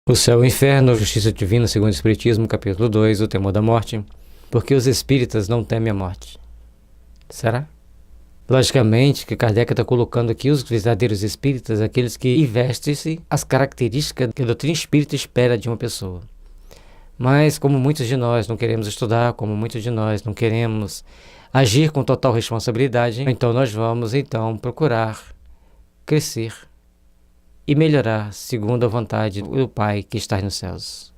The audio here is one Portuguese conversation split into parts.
O céu e o inferno, justiça divina, segundo o Espiritismo, capítulo 2, o temor da morte. Porque os espíritas não temem a morte. Será? Logicamente que Kardec está colocando aqui os verdadeiros espíritas, aqueles que investem-se as características que a doutrina espírita espera de uma pessoa. Mas como muitos de nós não queremos estudar, como muitos de nós não queremos agir com total responsabilidade, então nós vamos procurar crescer e melhorar segundo a vontade do Pai que está nos céus.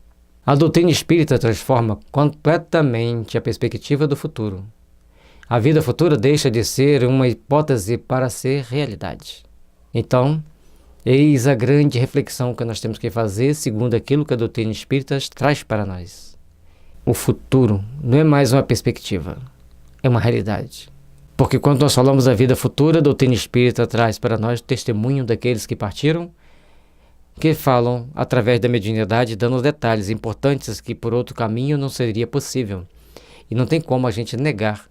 A doutrina espírita transforma completamente a perspectiva do futuro. A vida futura deixa de ser uma hipótese para ser realidade. Então, eis a grande reflexão que nós temos que fazer segundo aquilo que a doutrina espírita traz para nós. O futuro não é mais uma perspectiva, é uma realidade. Porque quando nós falamos da vida futura, a doutrina espírita traz para nós o testemunho daqueles que partiram, que falam através da mediunidade, dando detalhes importantes que por outro caminho não seria possível. E não tem como a gente negar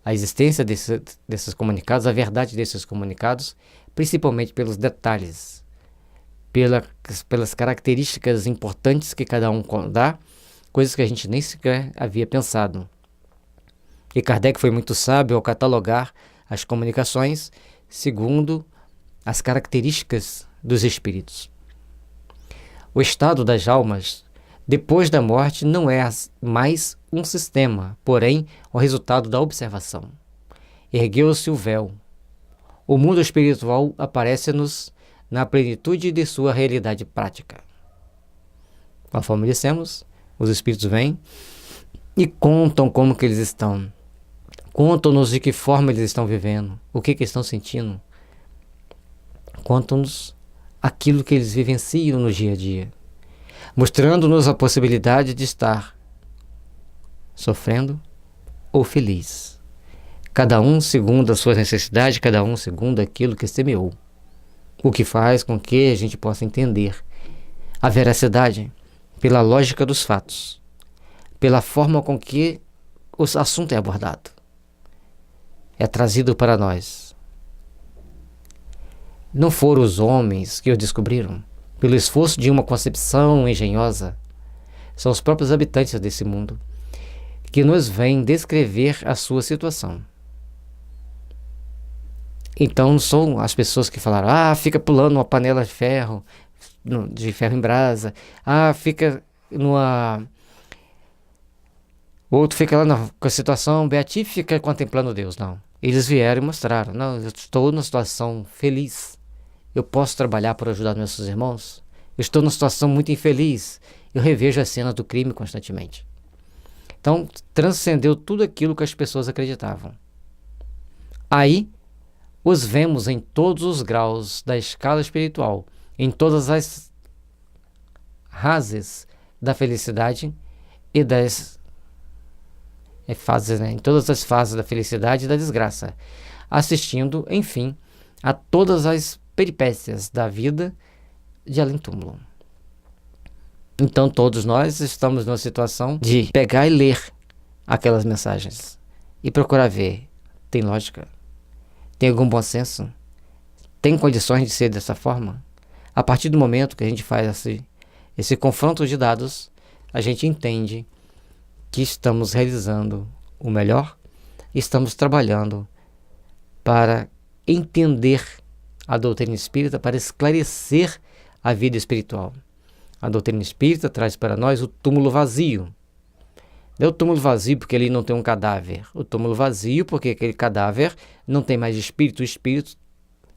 a existência desses comunicados, a verdade desses comunicados, principalmente pelos detalhes, pelas características importantes que cada um dá, coisas que a gente nem sequer havia pensado. E Kardec foi muito sábio ao catalogar as comunicações segundo as características dos espíritos. O estado das almas, depois da morte, não é mais um sistema, porém, o resultado da observação. Ergueu-se o véu. O mundo espiritual aparece-nos na plenitude de sua realidade prática. Conforme dissemos, os espíritos vêm e contam como que eles estão. Contam-nos de que forma eles estão vivendo, o que estão sentindo. Contam-nos aquilo que eles vivenciam no dia a dia, mostrando-nos a possibilidade de estar sofrendo ou feliz. Cada um segundo as suas necessidades, cada um segundo aquilo que semeou. O que faz com que a gente possa entender a veracidade pela lógica dos fatos, pela forma com que o assunto é abordado, é trazido para nós. Não foram os homens que o descobriram pelo esforço de uma concepção engenhosa. São os próprios habitantes desse mundo que nos vêm descrever a sua situação. Então não são as pessoas que falaram, fica pulando uma panela de ferro em brasa, fica numa... Outro fica lá com a situação beatífica contemplando Deus. Não. Eles vieram e mostraram, não, eu estou numa situação feliz. Eu posso trabalhar por ajudar meus irmãos. Eu estou numa situação muito infeliz. Eu revejo a cena do crime constantemente. Então, transcendeu tudo aquilo que as pessoas acreditavam. Aí, os vemos em todos os graus da escala espiritual, em todas as rases da felicidade e das fases, em todas as fases da felicidade e da desgraça, assistindo, enfim, a todas as peripécias da vida de além-túmulo. Então todos nós estamos numa situação de pegar e ler aquelas mensagens e procurar ver, tem lógica? Tem algum bom senso? Tem condições de ser dessa forma? A partir do momento que a gente faz esse confronto de dados, a gente entende que estamos realizando o melhor, estamos trabalhando para entender a doutrina espírita, para esclarecer a vida espiritual. A doutrina espírita traz para nós o túmulo vazio. Não é o túmulo vazio porque ali não tem um cadáver. O túmulo vazio porque aquele cadáver não tem mais espírito. O espírito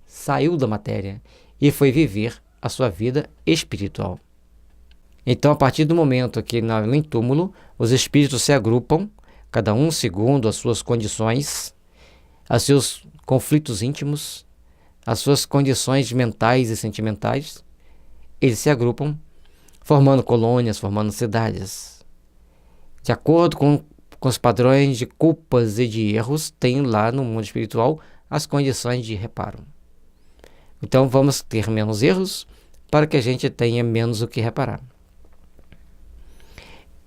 saiu da matéria e foi viver a sua vida espiritual. Então, a partir do momento que no túmulo, os espíritos se agrupam, cada um segundo as suas condições, os seus conflitos íntimos, as suas condições mentais e sentimentais, eles se agrupam, formando colônias, formando cidades. De acordo com os padrões de culpas e de erros, tem lá no mundo espiritual as condições de reparo. Então vamos ter menos erros para que a gente tenha menos o que reparar.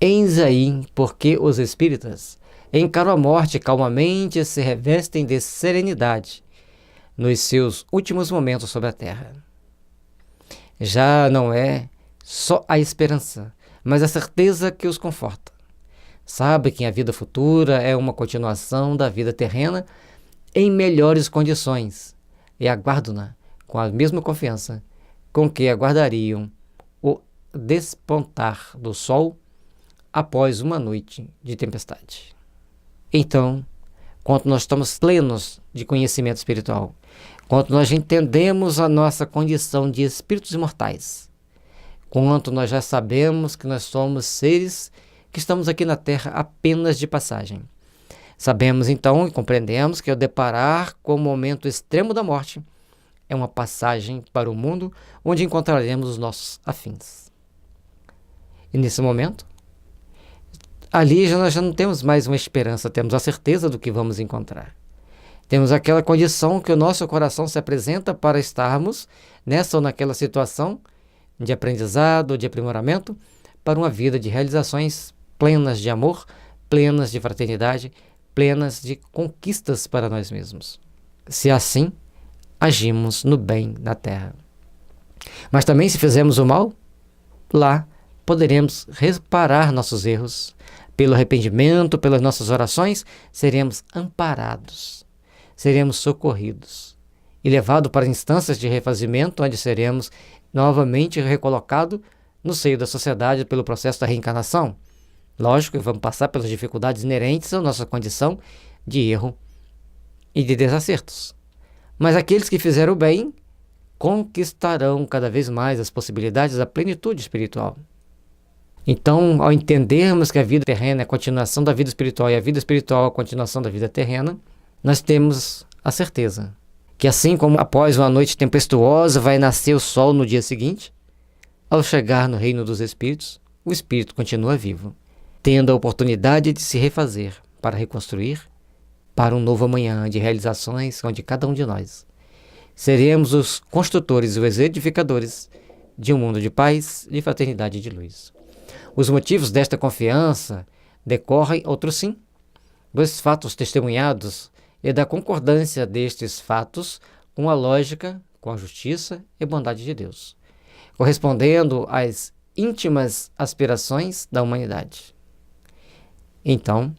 Eis aí porque os espíritas encaram a morte calmamente e se revestem de serenidade nos seus últimos momentos sobre a terra. Já não é só a esperança, mas a certeza que os conforta. Sabe que a vida futura é uma continuação da vida terrena em melhores condições e aguardo-na com a mesma confiança com que aguardariam o despontar do sol após uma noite de tempestade. Então, quando nós estamos plenos de conhecimento espiritual, quando nós entendemos a nossa condição de espíritos imortais, quanto nós já sabemos que nós somos seres que estamos aqui na Terra apenas de passagem. Sabemos então e compreendemos que ao deparar com o momento extremo da morte, é uma passagem para o mundo onde encontraremos os nossos afins. E nesse momento, ali nós já não temos mais uma esperança, temos a certeza do que vamos encontrar. Temos aquela condição que o nosso coração se apresenta para estarmos nessa ou naquela situação de aprendizado, de aprimoramento, para uma vida de realizações plenas de amor, plenas de fraternidade, plenas de conquistas para nós mesmos. Se assim, agimos no bem na terra. Mas também se fizermos o mal, lá poderemos reparar nossos erros. Pelo arrependimento, pelas nossas orações, seremos amparados, seremos socorridos e levados para instâncias de refazimento, onde seremos novamente recolocados no seio da sociedade pelo processo da reencarnação. Lógico que vamos passar pelas dificuldades inerentes à nossa condição de erro e de desacertos. Mas aqueles que fizeram o bem conquistarão cada vez mais as possibilidades da plenitude espiritual. Então, ao entendermos que a vida terrena é a continuação da vida espiritual e a vida espiritual é a continuação da vida terrena, nós temos a certeza que assim como após uma noite tempestuosa vai nascer o sol no dia seguinte, ao chegar no reino dos espíritos, o espírito continua vivo, tendo a oportunidade de se refazer para reconstruir para um novo amanhã de realizações onde cada um de nós seremos os construtores e os edificadores de um mundo de paz, de fraternidade e de luz. Os motivos desta confiança decorrem, outros sim, dos fatos testemunhados e da concordância destes fatos com a lógica, com a justiça e bondade de Deus, correspondendo às íntimas aspirações da humanidade. Então,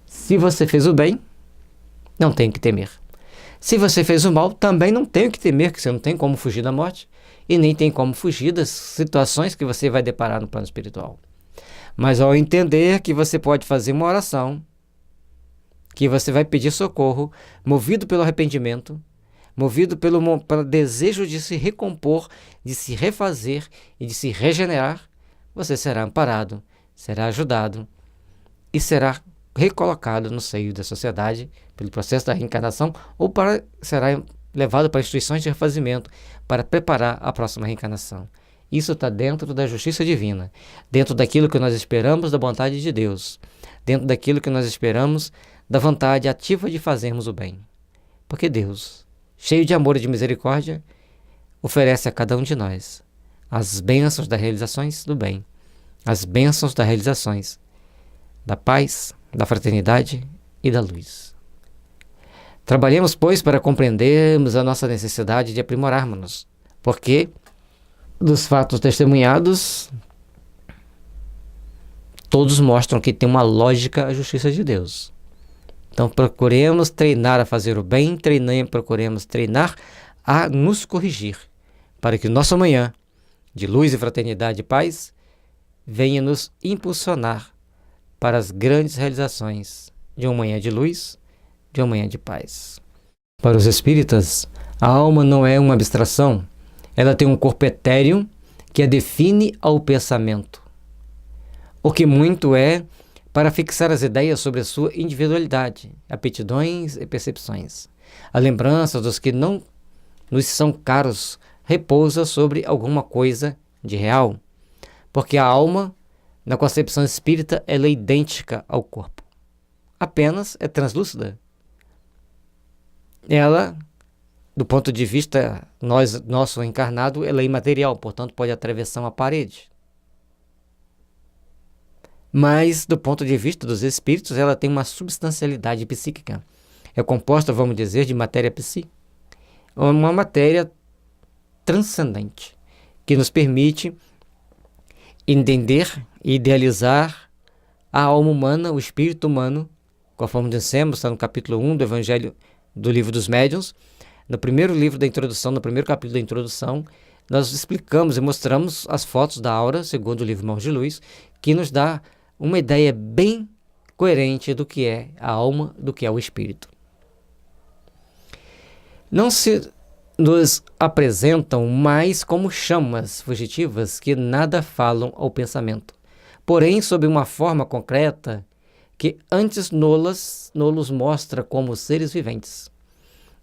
se você fez o bem, não tem que temer. Se você fez o mal, também não tem que temer, que você não tem como fugir da morte e nem tem como fugir das situações que você vai deparar no plano espiritual. Mas ao entender que você pode fazer uma oração, que você vai pedir socorro, movido pelo arrependimento, movido pelo desejo de se recompor, de se refazer e de se regenerar, você será amparado, será ajudado e será recolocado no seio da sociedade pelo processo da reencarnação ou será levado para instituições de refazimento para preparar a próxima reencarnação. Isso está dentro da justiça divina, dentro daquilo que nós esperamos da vontade de Deus, dentro daquilo que nós esperamos da vontade ativa de fazermos o bem. Porque Deus, cheio de amor e de misericórdia, oferece a cada um de nós as bênçãos das realizações do bem, as bênçãos das realizações da paz, da fraternidade e da luz. Trabalhemos, pois, para compreendermos a nossa necessidade de aprimorarmos-nos, porque dos fatos testemunhados, todos mostram que tem uma lógica a justiça de Deus. Então procuremos treinar a fazer o bem, procuremos treinar a nos corrigir, para que o nosso amanhã, de luz e fraternidade e paz, venha nos impulsionar para as grandes realizações de uma manhã de luz, de uma manhã de paz. Para os espíritas, a alma não é uma abstração, ela tem um corpo etéreo que a define ao pensamento, o que muito é para fixar as ideias sobre a sua individualidade, aptidões e percepções. A lembrança dos que não nos são caros repousa sobre alguma coisa de real, porque a alma, na concepção espírita, ela é idêntica ao corpo, apenas é translúcida. Ela, do ponto de vista nosso encarnado, ela é imaterial, portanto pode atravessar uma parede. Mas, do ponto de vista dos espíritos, ela tem uma substancialidade psíquica. É composta, vamos dizer, de matéria psí. Uma matéria transcendente, que nos permite entender e idealizar a alma humana, o espírito humano, conforme dissemos, está no capítulo 1 do Evangelho do Livro dos Médiuns. No primeiro livro da introdução, no primeiro capítulo da introdução, nós explicamos e mostramos as fotos da aura, segundo o livro Mãos de Luz, que nos dá uma ideia bem coerente do que é a alma, do que é o espírito. Não se nos apresentam mais como chamas fugitivas que nada falam ao pensamento, porém sob uma forma concreta que antes nos mostra como seres viventes.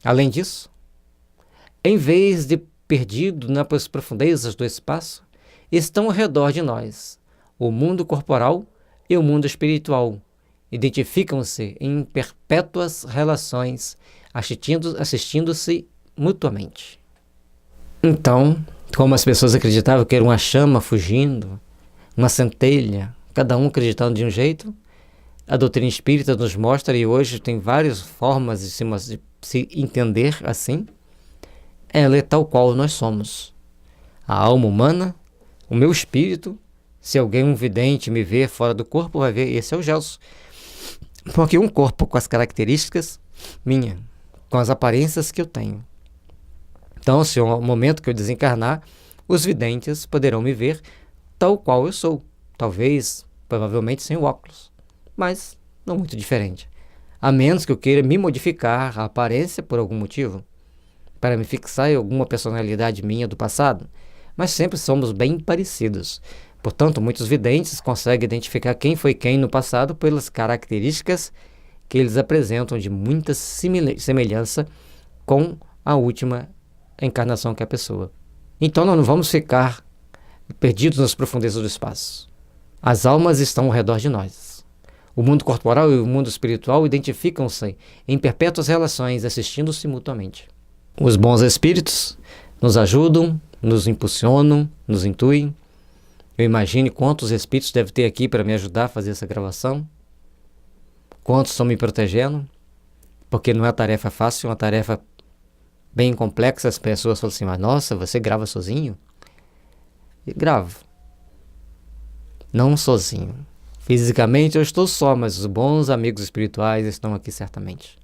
Além disso, em vez de perdido nas profundezas do espaço, estão ao redor de nós. O mundo corporal e o mundo espiritual identificam-se em perpétuas relações, assistindo-se mutuamente. Então, como as pessoas acreditavam que era uma chama fugindo, uma centelha, cada um acreditando de um jeito, a doutrina espírita nos mostra, e hoje tem várias formas de se entender assim, ela é tal qual nós somos. A alma humana, o meu espírito, se alguém, um vidente, me ver fora do corpo, vai ver, esse é o Gelson. Porque um corpo com as características minhas, com as aparências que eu tenho. Então, se no momento que eu desencarnar, os videntes poderão me ver tal qual eu sou. Talvez, provavelmente sem óculos, mas não muito diferente. A menos que eu queira me modificar a aparência por algum motivo, para me fixar em alguma personalidade minha do passado, mas sempre somos bem parecidos. Portanto, muitos videntes conseguem identificar quem foi quem no passado pelas características que eles apresentam de muita semelhança com a última encarnação que é a pessoa. Então, nós não vamos ficar perdidos nas profundezas do espaço. As almas estão ao redor de nós. O mundo corporal e o mundo espiritual identificam-se em perpétuas relações, assistindo-se mutuamente. Os bons espíritos nos ajudam, nos impulsionam, nos intuem. Eu imagino quantos espíritos deve ter aqui para me ajudar a fazer essa gravação. Quantos estão me protegendo, porque não é uma tarefa fácil, é uma tarefa bem complexa. As pessoas falam assim, mas nossa, você grava sozinho? Eu gravo. Não sozinho. Fisicamente eu estou só, mas os bons amigos espirituais estão aqui certamente,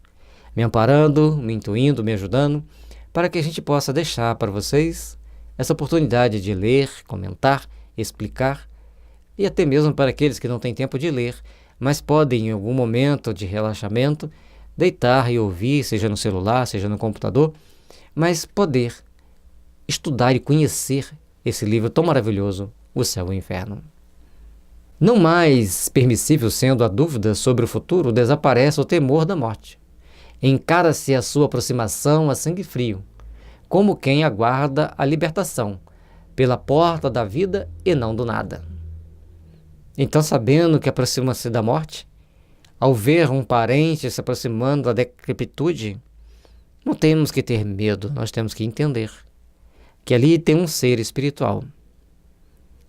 me amparando, me intuindo, me ajudando, para que a gente possa deixar para vocês essa oportunidade de ler, comentar, explicar, e até mesmo para aqueles que não têm tempo de ler, mas podem em algum momento de relaxamento deitar e ouvir, seja no celular, seja no computador, mas poder estudar e conhecer esse livro tão maravilhoso, O Céu e o Inferno. Não mais permissível sendo a dúvida sobre o futuro, desaparece o temor da morte. Encara-se a sua aproximação a sangue frio, como quem aguarda a libertação, pela porta da vida e não do nada. Então, sabendo que aproxima-se da morte, ao ver um parente se aproximando da decrepitude, não temos que ter medo, nós temos que entender que ali tem um ser espiritual.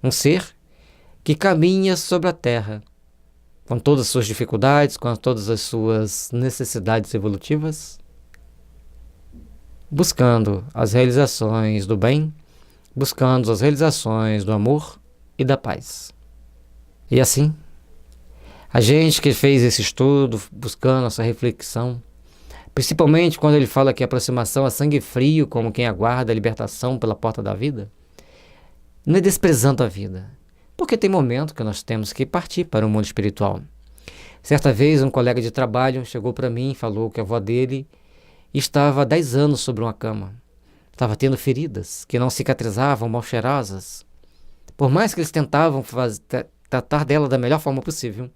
Um ser que caminha sobre a terra, com todas as suas dificuldades, com todas as suas necessidades evolutivas, buscando as realizações do bem, buscando as realizações do amor e da paz. E assim, a gente que fez esse estudo, buscando essa reflexão, principalmente quando ele fala que a aproximação a sangue frio, como quem aguarda a libertação pela porta da vida, não é desprezando a vida, porque tem momento que nós temos que partir para o mundo espiritual. Certa vez, um colega de trabalho chegou para mim e falou que a avó dele estava há 10 anos sobre uma cama. Estava tendo feridas que não cicatrizavam, mal cheirosas. Por mais que eles tentavam tratar dela da melhor forma possível,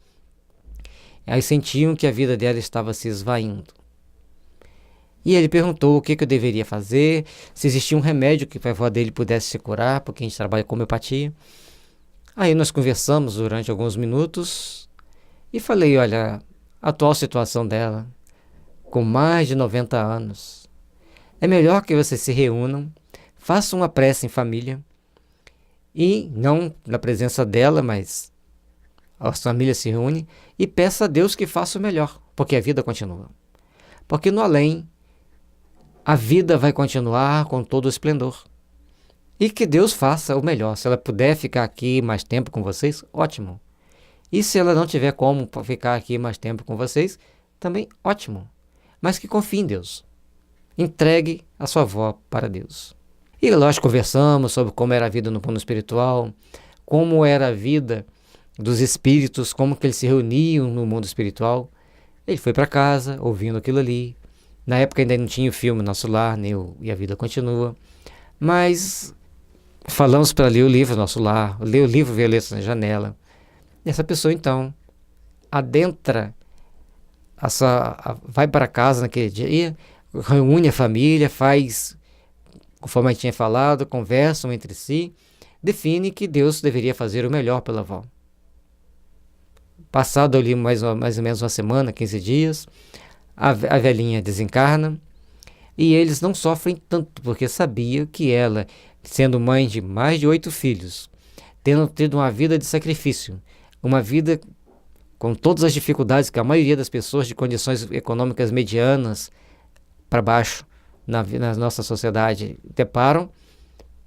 aí sentiam que a vida dela estava se esvaindo. E ele perguntou o que eu deveria fazer, se existia um remédio que a avó dele pudesse se curar, porque a gente trabalha com homeopatia. Aí nós conversamos durante alguns minutos e falei, olha, a atual situação dela, com mais de 90 anos, é melhor que vocês se reúnam, façam uma prece em família, e não na presença dela, mas a família se reúne e peça a Deus que faça o melhor, porque a vida continua. Porque no além, a vida vai continuar com todo o esplendor. E que Deus faça o melhor. Se ela puder ficar aqui mais tempo com vocês, ótimo. E se ela não tiver como ficar aqui mais tempo com vocês, também ótimo. Mas que confie em Deus. Entregue a sua avó para Deus. E nós conversamos sobre como era a vida no plano espiritual, como era a vida dos espíritos, como que eles se reuniam no mundo espiritual. Ele foi para casa, ouvindo aquilo ali. Na época ainda não tinha o filme Nosso Lar, nem E a Vida Continua. Mas falamos para ler o livro Nosso Lar, ler o livro Violetas na Janela. E essa pessoa, então, adentra, vai para casa naquele dia, reúne a família, faz, conforme a gente tinha falado, conversam entre si, define que Deus deveria fazer o melhor pela avó. Passado ali mais ou menos uma semana, 15 dias, a velhinha desencarna e eles não sofrem tanto, porque sabia que ela, sendo mãe de mais de 8 filhos, tendo tido uma vida de sacrifício, uma vida com todas as dificuldades que a maioria das pessoas de condições econômicas medianas para baixo na nossa sociedade deparam,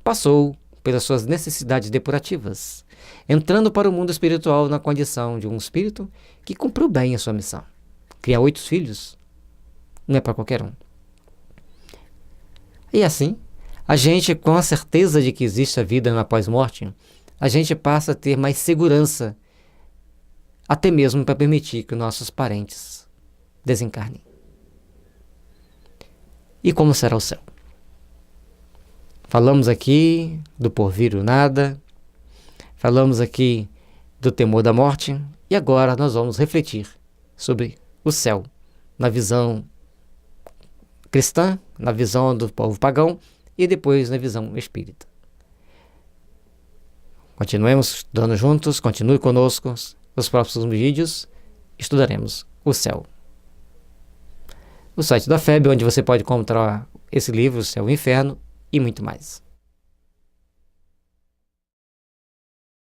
passou pelas suas necessidades depurativas, entrando para o mundo espiritual na condição de um espírito que cumpriu bem a sua missão. Criar 8 filhos não é para qualquer um. E assim, a gente, com a certeza de que existe a vida na pós-morte, a gente passa a ter mais segurança, até mesmo para permitir que nossos parentes desencarnem. E como será o céu? Falamos aqui do porvir o nada, falamos aqui do temor da morte, e agora nós vamos refletir sobre o céu, na visão cristã, na visão do povo pagão e depois na visão espírita. Continuemos estudando juntos, continue conosco. Nos próximos vídeos estudaremos o céu. O site da FEB, onde você pode encontrar esse livro, O Céu e o Inferno, e muito mais.